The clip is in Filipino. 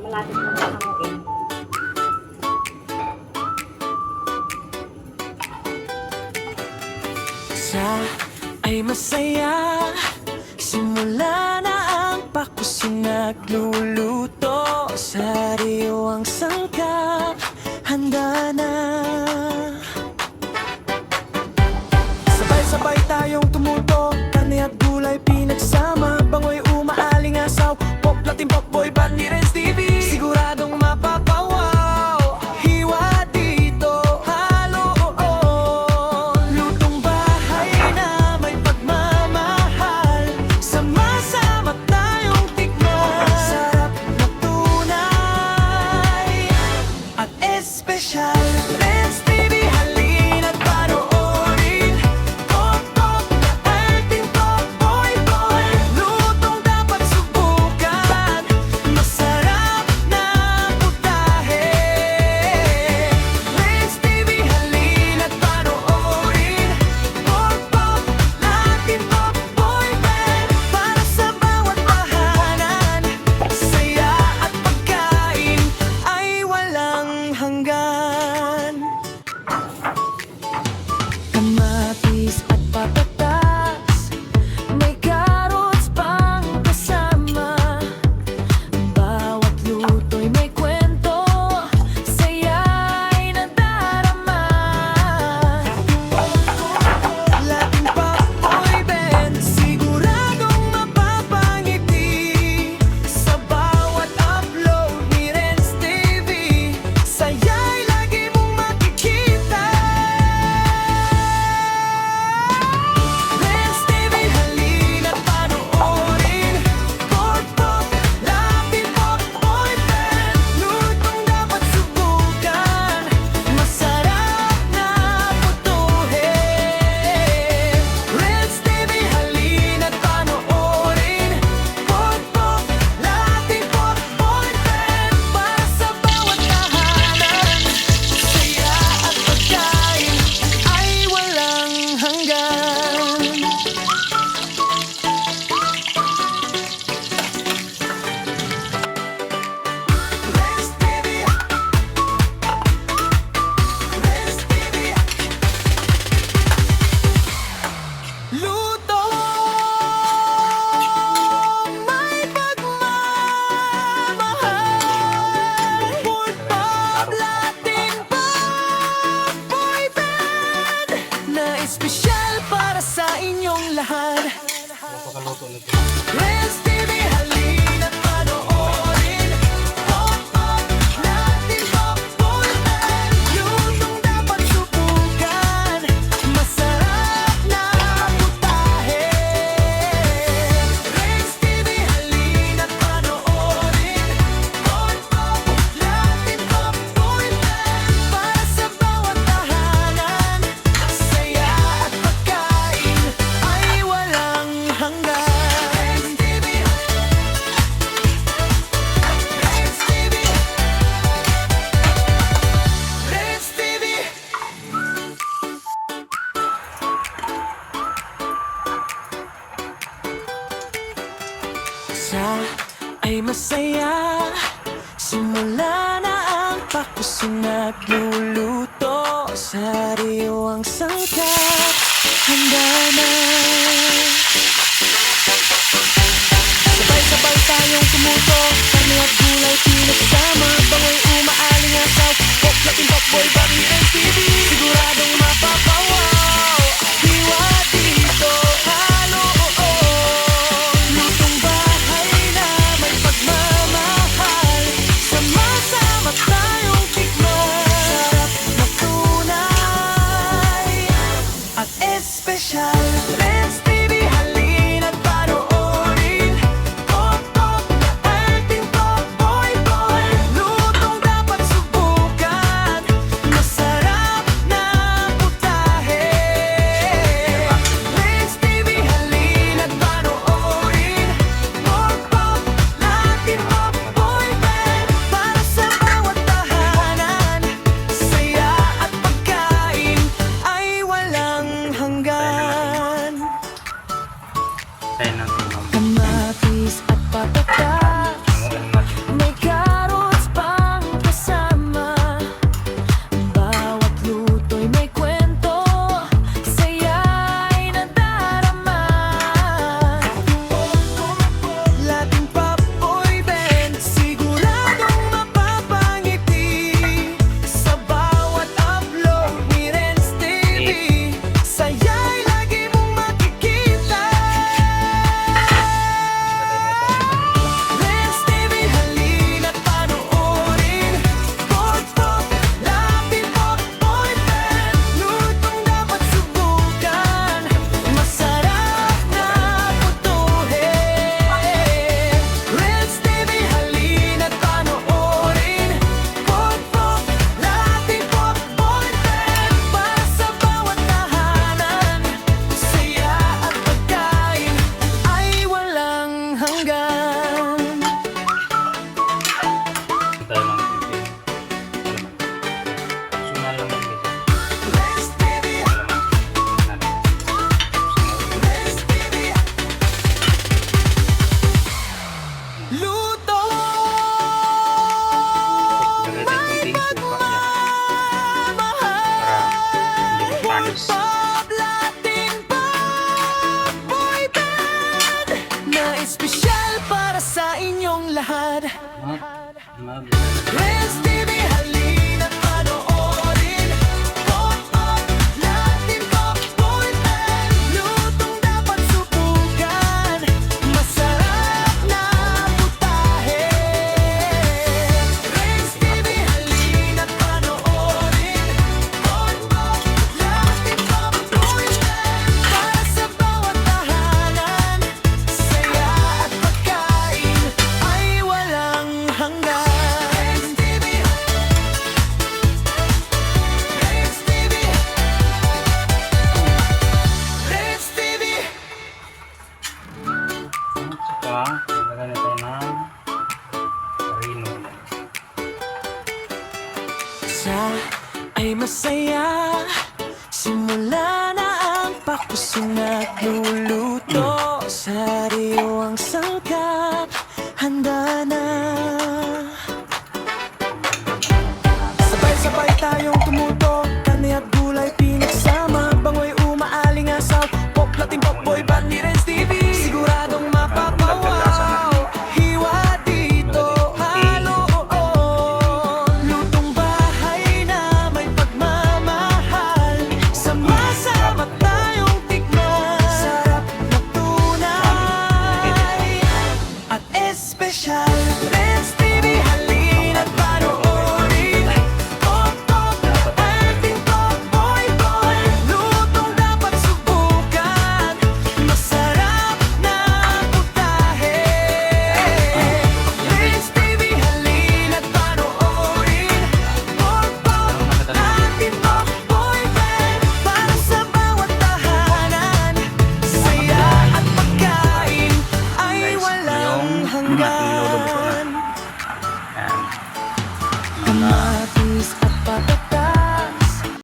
malapit na hanguin. Sa ay masaya, simula na ang pakusi nagluluto. Sariwang sangkap, handa na. Sabay-sabay tayong tumuto, karne at gulay pinagsama. Bango'y umaalingasaw, pop latin pop boy band ni Renz TV. Siguradong mapapawaw, hiwa dito, halo lutong bahay na may pagmamahal. Sama-sama tayong tikman, sarap na tunay at espesyal. Renz TV, halina't panoorin. Pop pop na ating pop boy boy, lutong dapat subukan. Masarap na putahe. Renz TV, halina't panoorin. Pop pop natin pop boy band, para sa bawat tahanan. Saya at pagkain ay walang hanggan. Kamatis at patatas, may carrots pang kasama. Bawat luto'y may kwento, saya'y nadarama. Latin pop boy band, siguradong mapapangiti. Sa bawat upload ni Renz TV, saya'y lagi mong makikita. Renz TV, halina't panoorin. Pop pop, Latin pop boy band, lutong dapat subukan. Masarap na putuhe. Renz TV, halina't panoorin. Pop pop, Latin pop boy band, para sa bawat tahanan. Saya at pagkain ay walang hanggan. Renz TV, Renz TV, luto may pagmamahal. Pop pop, Latin pop boy band, na espesyal para sa inyong lahat. Renz TV, halina't panoorin. Pop pop, Latin pop boy band, lutong dapat subukan. Masarap na putahe. Renz TV, halina't panoorin. Pop pop, Latin pop boy band, para sa bawat tahanan. Saya at pagkain ay walang hanggan. Renz TV, Renz TV, Renz TV. Sa ay masaya, simula na ang pakusi nagluluto. Sariwang sangkap, handa na. Sabay-sabay tayong tumuto, karne at gulay pinagsama. Bango'y umaalingasaw, pop latin pop boy band ni Renz TV. Siguradong mapapawaw, hiwa dito, halo lutong bahay na may pagmamahal. Sama-sama tayong tikman, sarap na tunay Renz TV, halina't panoorin. Pop up natin paborito. Lutong dapat subukan. Masarap na putahe. Renz TV, halina't panoorin. Pop up natin paborito. Para sa bawat tahanan, saya at pagkain ay walang hanggan. Renz TV, Renz TV, Renz TV. Saka, lagyan na tayo ng rino. Sa ay masaya, simula na ang pakusong nagluluto. Sariwang sangkap, handa na